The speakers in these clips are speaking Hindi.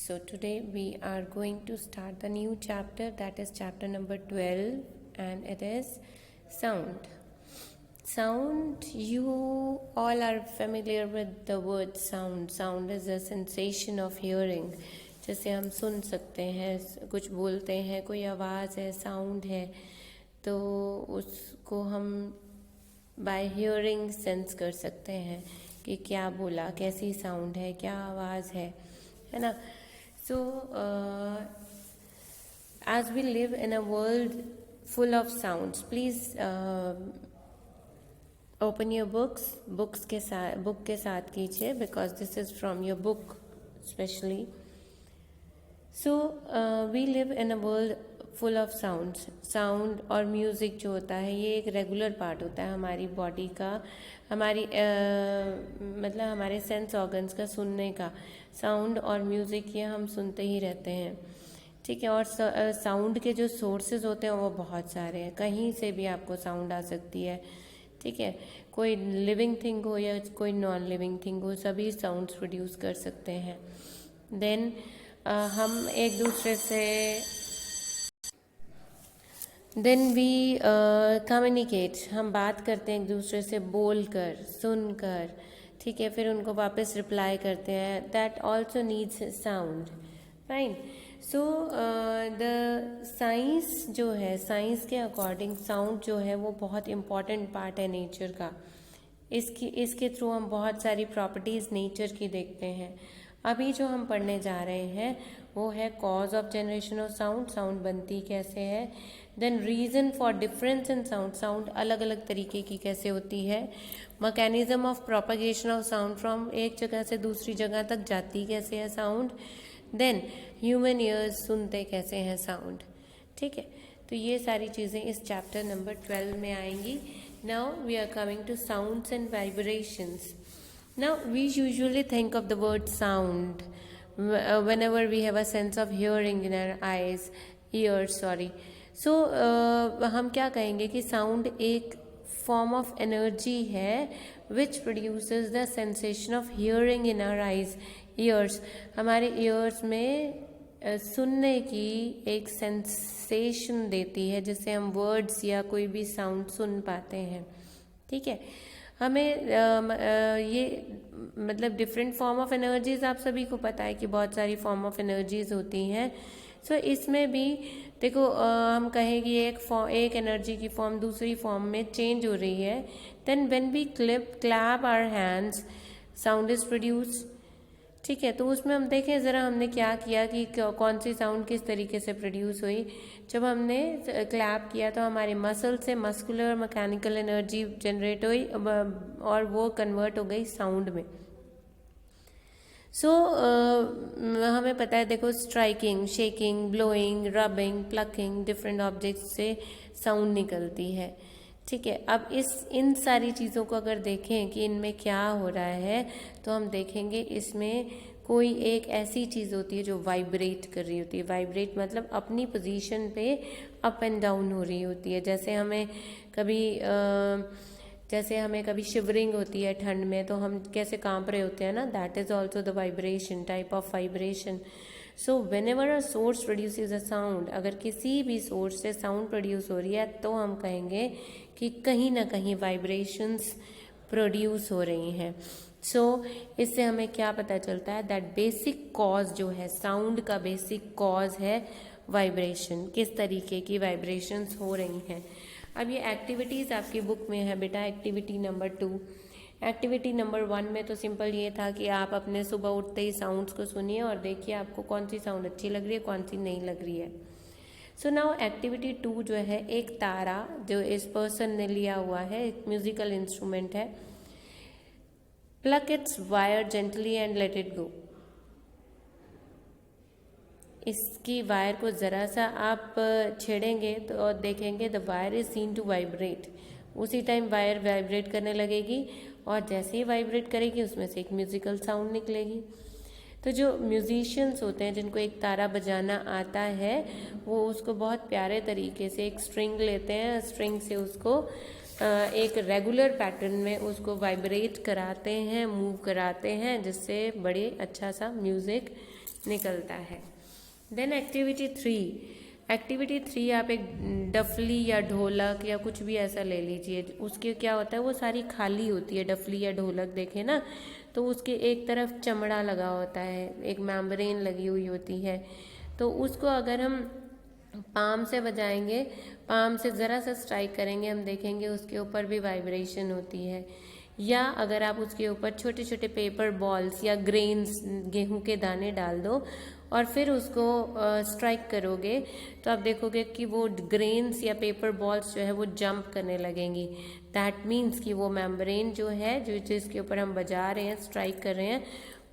So today we are going to start the new chapter, that is chapter number 12, and it is sound. Sound, you all are familiar with the word sound. Sound is a sensation of hearing. जैसे हम सुन सकते हैं, कुछ बोलते हैं, कोई आवाज़ है, साउंड है, तो उसको हम बाय हियरिंग सेंस कर सकते हैं कि क्या बोला, कैसी साउंड है, क्या आवाज़ है ना. So, as we live in a world full of sounds, please open your books. Book के साथ कीजिए, because this is from your book especially. So, we live in a world full of sounds. Sound और म्यूज़िक जो होता है ये एक रेगुलर पार्ट होता है हमारी बॉडी का, हमारी मतलब हमारे सेंस ऑर्गन्स का सुनने का. साउंड और म्यूज़िक ये हम सुनते ही रहते हैं, ठीक है. और साउंड के जो सोर्सेज होते हैं वो बहुत सारे हैं. कहीं से भी आपको साउंड आ सकती है, ठीक है. कोई लिविंग थिंग हो या कोई नॉन लिविंग थिंग हो, सभी साउंड्स प्रोड्यूस कर सकते हैं. देन हम एक दूसरे से देन वी कम्युनिकेट, हम बात करते हैं एक दूसरे से बोल कर, सुन कर, ठीक है. फिर उनको वापस रिप्लाई करते हैं. That also needs sound, fine. So the science जो है, साइंस के अकॉर्डिंग साउंड जो है वो बहुत इम्पॉर्टेंट पार्ट है नेचर का. इसके थ्रू हम बहुत सारी प्रॉपर्टीज़ नेचर की देखते हैं. अभी जो हम पढ़ने जा रहे हैं वो है cause of generation of sound, sound बनती कैसे है. Then reason for difference in sound, sound अलग अलग तरीके की कैसे होती है. Mechanism of propagation of sound, from एक जगह से दूसरी जगह तक जाती कैसे है साउंड. देन ह्यूमन ईयर्स सुनते कैसे हैं साउंड, ठीक है. तो ये सारी चीज़ें इस चैप्टर नंबर 12 में आएंगी. Now we are coming to sounds and vibrations. Now, we usually think of the word sound whenever we have a sense of hearing in our ears. So, हम क्या कहेंगे कि sound एक form of energy है which produces the sensation of hearing in our ears. हमारे ears में सुनने की एक sensation देती है जिससे हम words या कोई भी sound सुन पाते हैं, ठीक है. हमें ये मतलब डिफरेंट फॉर्म ऑफ एनर्जीज, आप सभी को पता है कि बहुत सारी फॉर्म ऑफ एनर्जीज होती हैं. सो इसमें भी देखो हम कहें कि एक एनर्जी की फॉर्म दूसरी फॉर्म में चेंज हो रही है. Then when we clap our hands, sound is produce, ठीक है. तो उसमें हम देखें ज़रा हमने क्या किया कि कौन सी साउंड किस तरीके से प्रोड्यूस हुई. जब हमने क्लैप किया तो हमारे मसल से मस्कुलर मैकेनिकल एनर्जी जनरेट हुई और वो कन्वर्ट हो गई साउंड में. सो हमें पता है, देखो striking, shaking, blowing, rubbing, plucking, different objects से साउंड निकलती है, ठीक है. अब इन सारी चीज़ों को अगर देखें कि इनमें क्या हो रहा है तो हम देखेंगे इसमें कोई एक ऐसी चीज़ होती है जो वाइब्रेट कर रही होती है. वाइब्रेट मतलब अपनी पोजीशन पे अप एंड डाउन हो रही होती है. जैसे हमें कभी शिवरिंग होती है ठंड में, तो हम कैसे कांप रहे होते हैं ना, that is also the vibration, type of vibration. So when ever a source produces a sound, अगर किसी भी सोर्स से साउंड प्रोड्यूस हो रही है तो हम कहेंगे कि कहीं ना कहीं वाइब्रेशंस प्रोड्यूस हो रही हैं. सो इससे हमें क्या पता चलता है, दैट बेसिक कॉज जो है, साउंड का बेसिक कॉज है वाइब्रेशन. किस तरीके की वाइब्रेशंस हो रही हैं. अब ये एक्टिविटीज़ आपकी बुक में है बेटा, एक्टिविटी नंबर 2. एक्टिविटी नंबर 1 में तो सिंपल ये था कि आप अपने सुबह उठते ही साउंड्स को सुनिए और देखिए आपको कौन सी साउंड अच्छी लग रही है, कौन सी नहीं लग रही है. सो नाउ एक्टिविटी 2 जो है, एक तारा जो इस पर्सन ने लिया हुआ है, एक म्यूजिकल इंस्ट्रूमेंट है. Pluck its wire gently and let it go. इसकी वायर को ज़रा सा आप छेड़ेंगे तो और देखेंगे the wire is seen to vibrate. उसी टाइम वायर वाइब्रेट करने लगेगी और जैसे ही वाइब्रेट करेगी उसमें से एक म्यूजिकल साउंड निकलेगी. तो जो म्यूजिशियंस होते हैं जिनको एक तारा बजाना आता है, वो उसको बहुत प्यारे तरीके से एक स्ट्रिंग लेते हैं, स्ट्रिंग से उसको एक रेगुलर पैटर्न में उसको वाइब्रेट कराते हैं, मूव कराते हैं, जिससे बड़े अच्छा सा म्यूज़िक निकलता है। देन एक्टिविटी थ्री आप एक डफली या ढोलक या कुछ भी ऐसा ले लीजिए। उसके क्या होता है, वो सारी खाली होती है। डफली या ढोलक देखे ना, तो उसके एक तरफ चमड़ा लगा होता है, एक मेम्ब्रेन लगी हुई होती है। तो उसको अगर हम पाम से बजाएंगे, पाम से ज़रा सा स्ट्राइक करेंगे, हम देखेंगे उसके ऊपर भी वाइब्रेशन होती है। या अगर आप उसके ऊपर छोटे छोटे पेपर बॉल्स या ग्रेन्स, गेहूं के दाने डाल दो और फिर उसको स्ट्राइक करोगे, तो आप देखोगे कि वो ग्रेन्स या पेपर बॉल्स जो है वो जंप करने लगेंगी। दैट मीन्स कि वो मेम्ब्रेन जो है, जो जिसके ऊपर हम बजा रहे हैं, स्ट्राइक कर रहे हैं,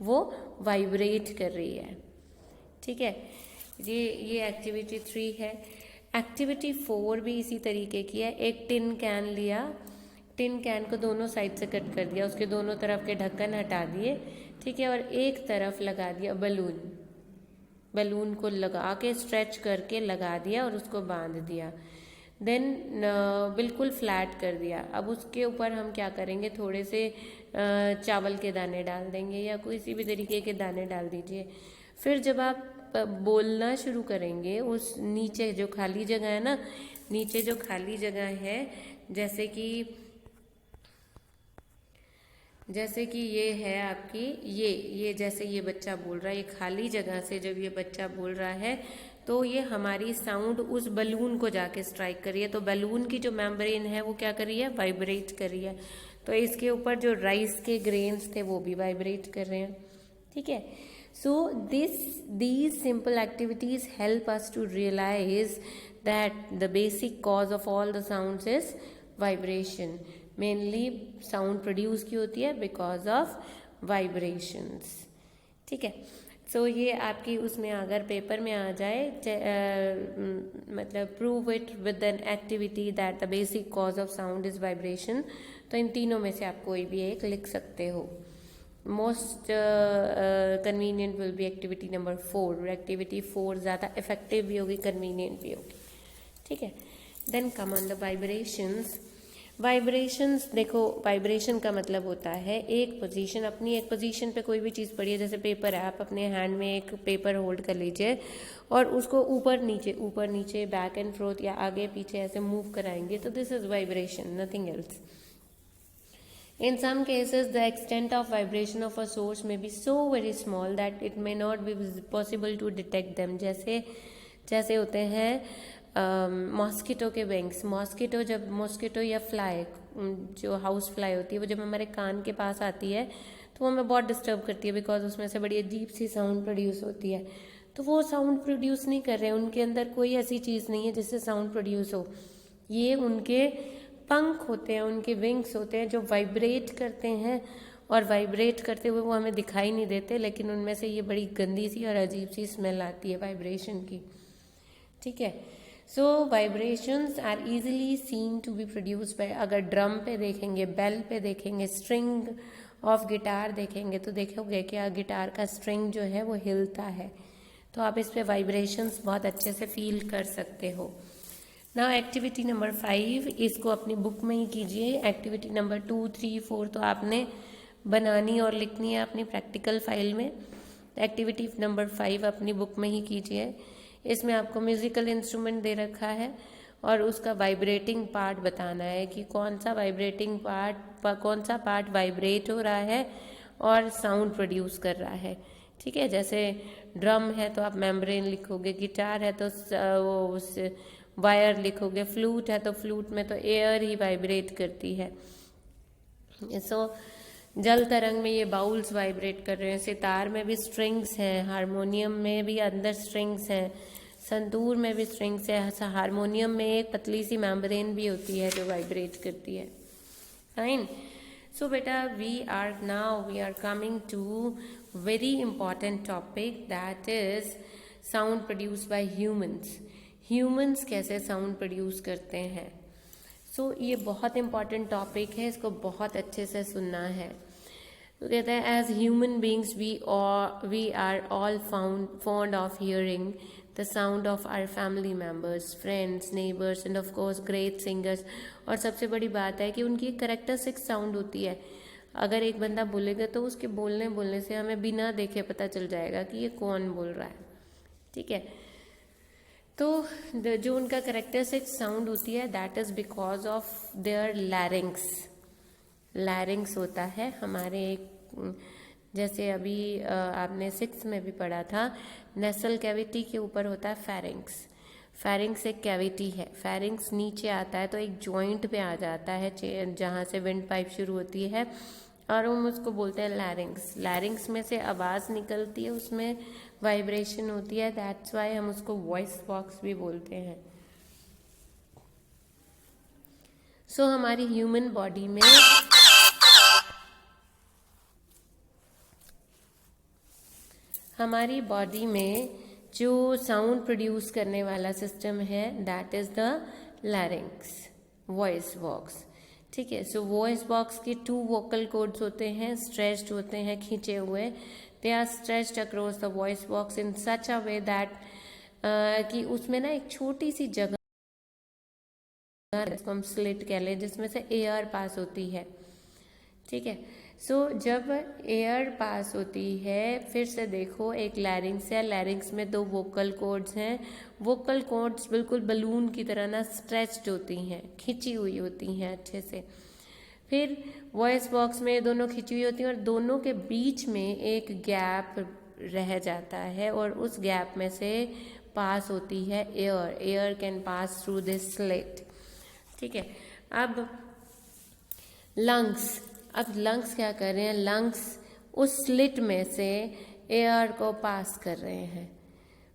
वो वाइब्रेट कर रही है। ठीक है, ये एक्टिविटी 3 है। एक्टिविटी 4 भी इसी तरीके की है। एक टिन कैन लिया, टिन कैन को दोनों साइड से कट कर दिया, उसके दोनों तरफ के ढक्कन हटा दिए, ठीक है, और एक तरफ लगा दिया बलून को लगा के स्ट्रेच करके लगा दिया और उसको बांध दिया। देन बिल्कुल फ्लैट कर दिया। अब उसके ऊपर हम क्या करेंगे, थोड़े से चावल के दाने डाल देंगे या किसी भी तरीके के दाने डाल दीजिए। फिर जब आप बोलना शुरू करेंगे, उस नीचे जो खाली जगह है ना, नीचे जो खाली जगह है, जैसे कि ये है आपकी, ये जैसे ये बच्चा बोल रहा है, ये खाली जगह से जब ये बच्चा बोल रहा है तो ये हमारी साउंड उस बलून को जाके स्ट्राइक कर रही है। तो बलून की जो मेम्ब्रेन है वो क्या कर रही है, वाइब्रेट कर रही है। तो इसके ऊपर जो राइस के ग्रेन्स थे वो भी वाइब्रेट कर रहे हैं। ठीक है, सो these simple activities help us to realize that the basic cause of all the sounds is vibration. Mainly sound produce की होती है because of vibrations. ठीक है, सो ये आपकी उसमें अगर पेपर में आ जाए, मतलब prove it with an activity that the basic cause of sound is vibration, तो इन तीनों में से आप कोई भी एक लिख सकते हो। Most convenient will be activity number 4। Activity 4 ज़्यादा इफेक्टिव भी होगी, कन्वीनियंट भी होगी। ठीक है, then come on the vibrations. Vibrations देखो, वाइब्रेशन का मतलब होता है एक पोजीशन, अपनी एक पोजीशन पे कोई भी चीज़ पड़ी है, जैसे पेपर है, आप अपने हैंड में एक पेपर होल्ड कर लीजिए और उसको ऊपर नीचे बैक एंड फ्रोथ या आगे पीछे ऐसे मूव कराएंगे, तो this is vibration, nothing else. In some cases, the extent of vibration of a source may be so very small that it may not be possible to detect them. जैसे होते हैं मॉस्किटो के विंग्स। मॉस्किटो या फ्लाई, जो हाउस फ्लाई होती है, वो जब हमारे कान के पास आती है तो वो हमें बहुत डिस्टर्ब करती है, बिकॉज उसमें से बड़ी अजीब सी साउंड प्रोड्यूस होती है। तो वो साउंड प्रोड्यूस नहीं कर रहे हैं, उनके अंदर कोई ऐसी चीज़ नहीं है जिससे साउंड प्रोड्यूस हो। ये उनके पंख होते हैं, उनके विंग्स होते हैं जो वाइब्रेट करते हैं, और वाइब्रेट करते हुए वो हमें दिखाई नहीं देते, लेकिन उनमें से ये बड़ी गंदी सी और अजीब सी स्मेल आती है वाइब्रेशन की। ठीक है, so vibrations are easily seen to be produce by, अगर ड्रम पे देखेंगे, बेल पे देखेंगे, स्ट्रिंग ऑफ गिटार देखेंगे, तो देखोगे कि गिटार का स्ट्रिंग जो है वो हिलता है, तो आप इस पे वाइब्रेशंस बहुत अच्छे से फील कर सकते हो। नाउ एक्टिविटी नंबर 5, इसको अपनी बुक में ही कीजिए। एक्टिविटी नंबर 2, 3, 4 तो आपने बनानी और लिखनी है अपनी प्रैक्टिकल फाइल में। एक्टिविटी नंबर 5 अपनी बुक में ही कीजिए। इसमें आपको म्यूजिकल इंस्ट्रूमेंट दे रखा है और उसका वाइब्रेटिंग पार्ट बताना है कि कौन सा पार्ट वाइब्रेट हो रहा है और साउंड प्रोड्यूस कर रहा है। ठीक है, जैसे ड्रम है तो आप मेम्ब्रेन लिखोगे, गिटार है तो उस वायर लिखोगे, फ्लूट है तो फ्लूट में तो एयर ही वाइब्रेट करती है। सो जल तरंग में ये बाउल्स वाइब्रेट कर रहे हैं, सितार में भी स्ट्रिंग्स हैं, हारमोनियम में भी अंदर स्ट्रिंग्स हैं, संतूर में भी स्ट्रिंग्स है, हारमोनियम में एक पतली सी मेम्ब्रेन भी होती है जो वाइब्रेट करती है। फाइन, सो बेटा we are coming to very important topic, that is sound produce by humans कैसे साउंड प्रोड्यूस करते हैं। सो ये बहुत इंपॉर्टेंट टॉपिक है, इसको बहुत अच्छे से सुनना है। तो कहते हैं as human beings we are all fond of hearing the sound of our family members, friends, neighbours and of course great singers. और सबसे बड़ी बात है कि उनकी एक करेक्टरिस्टिक साउंड होती है। अगर एक बंदा बोलेगा तो उसके बोलने से हमें बिना देखे पता चल जाएगा कि ये कौन बोल रहा है, ठीक है। तो जो उनका करेक्टरिस्टिक साउंड होती है that is because of their लैरिंग्स। लैरिंग्स होता है हमारे एक, जैसे अभी आपने 6th में भी पढ़ा था, नेसल कैविटी के ऊपर होता है फेरिंग्स। फेरिंग्स एक कैविटी है, फेरिंग्स नीचे आता है तो एक जॉइंट पे आ जाता है जहाँ से विंड पाइप शुरू होती है, और हम उसको बोलते हैं लैरिंग्स। लैरिंग्स में से आवाज़ निकलती है, उसमें वाइब्रेशन होती है, दैट्स वाई हम उसको वॉइस बॉक्स भी बोलते हैं। सो हमारी ह्यूमन बॉडी में जो साउंड प्रोड्यूस करने वाला सिस्टम है that is the larynx, voice box, ठीक है। सो वॉइस बॉक्स के 2 वोकल कॉर्ड्स होते हैं, स्ट्रेच्ड होते हैं, खींचे हुए। They are stretched across the voice box in such a way that कि उसमें ना एक छोटी सी जगह जिसको हम स्लिट कह लें, जिसमें से एयर पास होती है, ठीक है। सो जब एयर पास होती है, फिर से देखो एक लैरिंग्स है, लैरिंग्स में 2 वोकल कॉर्ड्स हैं। वोकल कॉर्ड्स बिल्कुल बलून की तरह ना स्ट्रेच्ड होती हैं, खिंची हुई होती हैं अच्छे से। फिर वॉइस बॉक्स में दोनों खिंची हुई होती हैं और दोनों के बीच में एक गैप रह जाता है और उस गैप में से पास होती है air. Air can pass through this slit, ठीक है। अब लंग्स क्या कर रहे हैं, लंग्स उस स्लिट में से एयर को पास कर रहे हैं।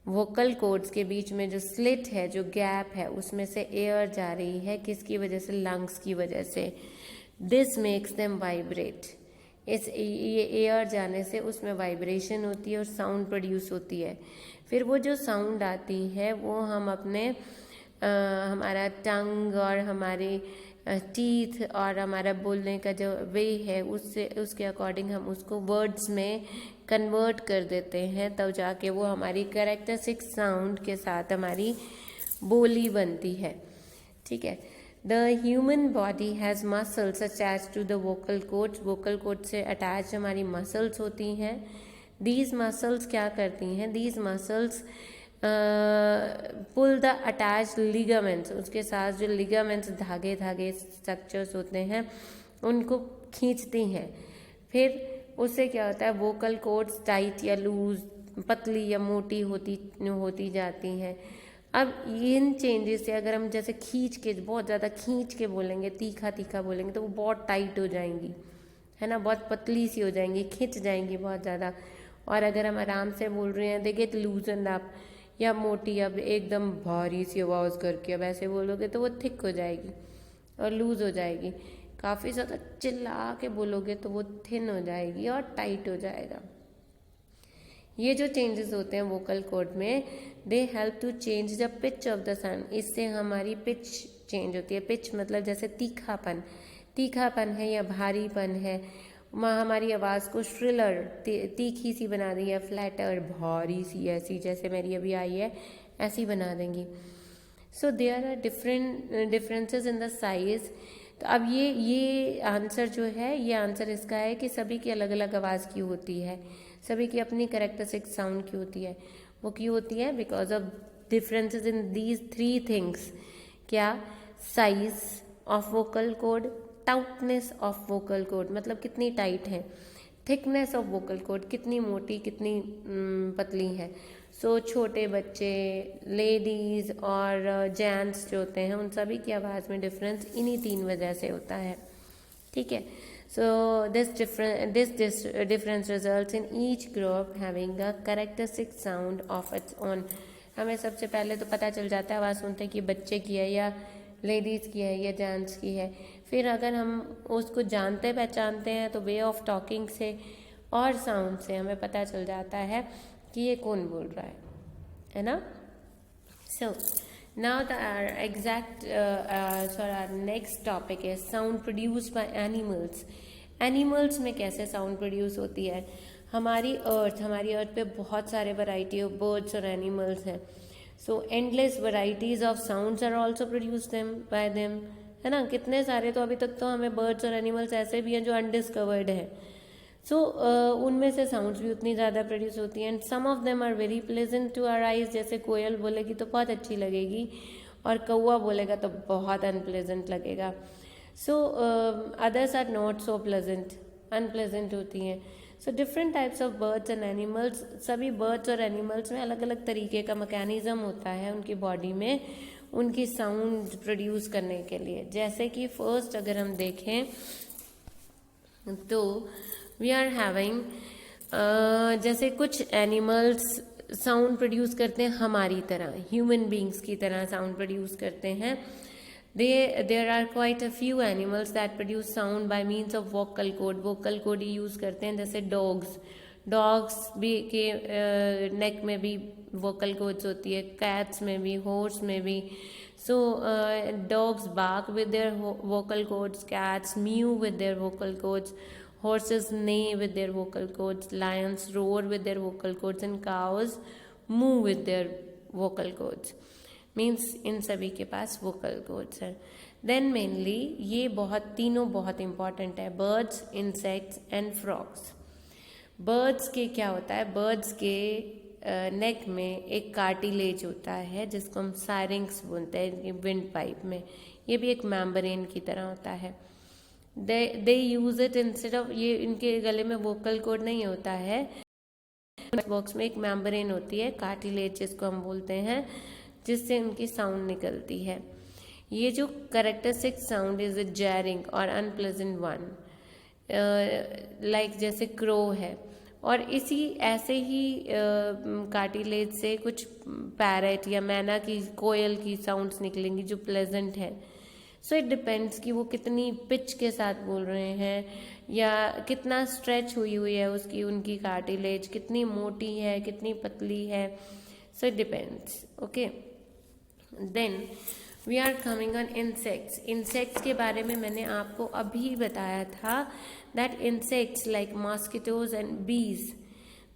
वोकल कॉर्ड्स के बीच में जो स्लिट है, जो गैप है, उसमें से एयर जा रही है, किसकी वजह से, लंग्स की वजह से। This makes them vibrate. ये एयर जाने से उसमें वाइब्रेशन होती है और साउंड प्रोड्यूस होती है। फिर वो जो साउंड आती है वो हम अपने हमारा टंग और हमारे टीथ और हमारा बोलने का जो वे है उसके अकॉर्डिंग हम उसको वर्ड्स में कन्वर्ट कर देते हैं, तब जाके वो हमारी कैरेक्टरिस्टिक साउंड के साथ हमारी बोली बनती है, ठीक है। The human body has muscles attach to the vocal cords. Vocal cord से अटैच हमारी मसल्स होती हैं। दीज मसल्स क्या करती हैं, these muscles pull the attach ligaments, उसके साथ जो लिगामेंट्स धागे स्ट्रक्चर्स होते हैं उनको खींचती हैं। फिर उससे क्या होता है, वोकल कॉर्ड्स टाइट या लूज, पतली या मोटी होती जाती हैं। अब इन चेंजेस से अगर हम जैसे बहुत ज़्यादा खींच के बोलेंगे, तीखा बोलेंगे, तो वो बहुत टाइट हो जाएंगी, है ना, बहुत पतली सी हो जाएंगी, खिंच जाएंगी बहुत ज़्यादा। और अगर हम आराम से बोल रहे हैं, दे गेट लूजन अप, या मोटी, अब एकदम भारी सी आवाज़ करके अब ऐसे बोलोगे तो वो थिक हो जाएगी और लूज हो जाएगी। काफ़ी ज़्यादा चिल्ला के बोलोगे तो वो थिन हो जाएगी और टाइट हो जाएगा। ये जो चेंजेस होते हैं वोकल कॉर्ड में, they help to change the pitch of the sound. इससे हमारी पिच चेंज होती है। पिच मतलब जैसे तीखापन है या भारीपन है, हमारी आवाज़ को श्रिलर, तीखी सी बना देंगे, या फ्लैटर, भारी सी, ऐसी जैसे मेरी अभी आई है ऐसी बना देंगी। So there are differences in the size. तो अब ये आंसर जो है, ये आंसर इसका है कि सभी की अलग अलग आवाज़ क्यों होती है, सभी की अपनी कैरेक्टरिस्टिक साउंड क्यों होती है। वो क्यों होती है, because of differences in these 3 things. क्या, size of vocal cord, tautness of vocal cord मतलब कितनी टाइट है, थिकनेस ऑफ वोकल कॉर्ड कितनी मोटी कितनी पतली है। सो छोटे बच्चे, लेडीज़ और जेंट्स जो होते हैं उन सभी की आवाज़ में डिफरेंस इन्हीं 3 वजह से होता है, ठीक है। So this difference results in each group having a characteristic sound of its own. हमें सबसे पहले तो पता चल जाता है आवाज़ सुनते हैं कि बच्चे की है या लेडीज़ की है या जेंट्स की है। फिर अगर हम उसको जानते पहचानते हैं तो वे ऑफ टॉकिंग से और साउंड से हमें पता चल जाता है कि ये कौन बोल रहा है ना। So now our next topic is sound produced by animals. Animals में कैसे साउंड प्रोड्यूस होती है। हमारी अर्थ पे बहुत सारे वैरायटी ऑफ बर्ड्स और एनिमल्स हैं। So endless varieties of sounds are also produced by them, है ना। कितने सारे तो अभी तक तो हमें बर्ड्स और एनिमल्स ऐसे भी हैं जो अनडिस्कवर्ड है। सो उनमें से साउंड्स भी उतनी ज़्यादा प्रोड्यूस होती हैं and some of them are very pleasant to our eyes. जैसे कोयल बोलेगी तो बहुत अच्छी लगेगी और कौवा बोलेगा तो बहुत अनप्लेजेंट लगेगा। So others are not so pleasant, unpleasant होती हैं। So different types of birds and animals, सभी बर्ड्स और एनिमल्स में अलग अलग तरीके का मैकेनिज्म होता है उनकी बॉडी में उनकी साउंड प्रोड्यूस करने के लिए। जैसे कि फर्स्ट अगर हम देखें तो वी आर हैविंग जैसे कुछ एनिमल्स साउंड प्रोड्यूस करते हैं हमारी तरह, ह्यूमन बींग्स की तरह साउंड प्रोड्यूस करते हैं। There are quite a few animals that produce sound by means of vocal cord. vocal cord he use करते हैं। जैसे डॉग्स भी के नेक में भी vocal cords होती है, कैट्स में भी, हॉर्स में भी। So dogs bark with their vocal cords, cats mew with their vocal cords, horses neigh with their vocal cords, lions roar with their vocal cords and cows moo with their vocal cords। Means in सभी के पास वोकल कोड्स हैं। देन मेनली ये तीनों बहुत इंपॉर्टेंट है, birds, insects and frogs. Birds के क्या होता है, बर्ड्स के नेक में एक कार्टिलेज होता है जिसको हम सायरिंग्स बोलते हैं विंड पाइप में। ये भी एक मेम्ब्रेन की तरह होता है। दे यूज इट इंस्टेड ऑफ, ये इनके गले में वोकल कोड नहीं होता है, बॉक्स में एक मेम्ब्रेन होती है कार्टिलेज जिसको हम बोलते हैं, जिससे उनकी साउंड निकलती है। ये जो characteristic sound is a jarring और अनप्लेजेंट वन, लाइक जैसे क्रो है। और इसी ऐसे ही कार्टिलेज से कुछ पैरेट या मैना की, कोयल की साउंड्स निकलेंगी जो प्लेजेंट है। सो इट डिपेंड्स कि वो कितनी पिच के साथ बोल रहे हैं या कितना स्ट्रेच हुई है उसकी, उनकी कार्टिलेज कितनी मोटी है, कितनी पतली है। So it depends. Okay, then we are coming on insects. Insects के बारे में मैंने आपको अभी बताया था that insects like mosquitoes and bees,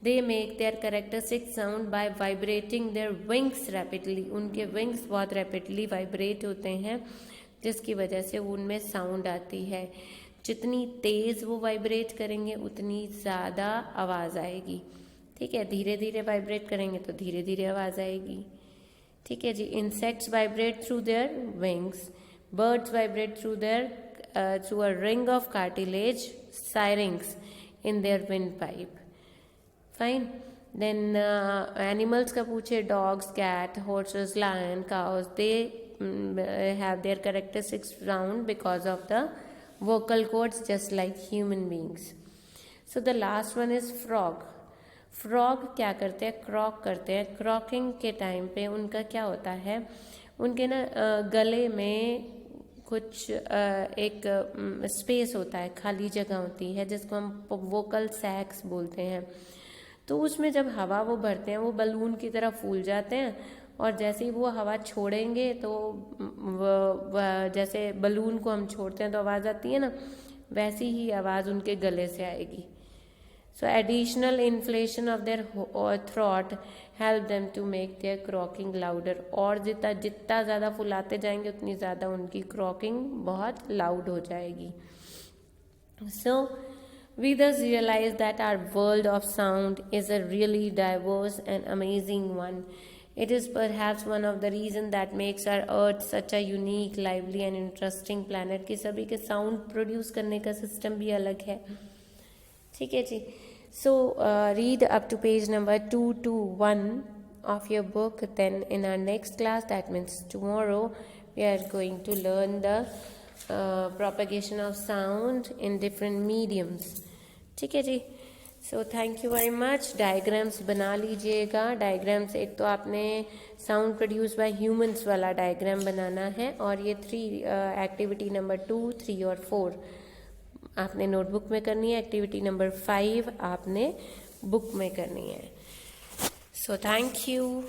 they make their characteristic sound by vibrating their wings rapidly. उनके विंग्स बहुत रैपिडली वाइब्रेट होते हैं जिसकी वजह से उनमें साउंड आती है। जितनी तेज़ वो वाइब्रेट करेंगे उतनी ज़्यादा आवाज़ आएगी। ठीक है, धीरे धीरे वाइब्रेट करेंगे तो धीरे धीरे आवाज़ आएगी। ठीक है जी। Insects vibrate through their wings, birds vibrate through a ring of cartilage syrinx in their windpipe. Fine. Then animals का पूछे, dogs, cat, horses, lion, cows, they have their characteristic sound because of the vocal cords just like human beings. So the last one is frog. Frog क्या करते हैं, क्रॉक करते हैं। क्रॉकिंग के टाइम पे उनका क्या होता है, उनके ना गले में कुछ एक स्पेस होता है, खाली जगह होती है जिसको हम वोकल सैक्स बोलते हैं। तो उसमें जब हवा वो भरते हैं वो बलून की तरह फूल जाते हैं और जैसे ही वो हवा छोड़ेंगे तो जैसे बलून को हम छोड़ते हैं तो आवाज़ आती है ना, वैसी ही आवाज़ उनके गले से आएगी। So additional inflation of their throat help them to make their croaking louder. और जितना ज़्यादा फुलाते जाएंगे उतनी ज़्यादा उनकी क्रॉकिंग बहुत लाउड हो जाएगी। सो we thus realize that our world of sound is a really diverse and amazing one. It is perhaps one of the reasons that makes our earth such a unique, lively and interesting planet कि सभी के sound produce करने का system भी अलग है। ठीक है जी। So read up to page number 221 of your book. Then in our next class, that means tomorrow, we are going to learn the propagation of sound in different mediums. ठीक है जी। So thank you very much. Diagrams बना लीजिएगा। डायग्राम्स एक तो आपने साउंड प्रोड्यूस बाय ह्यूमंस वाला डायग्राम बनाना है और ये 3 एक्टिविटी नंबर 2, 3 और 4 आपने नोटबुक में करनी है। एक्टिविटी नंबर 5 आपने बुक में करनी है। सो थैंक यू।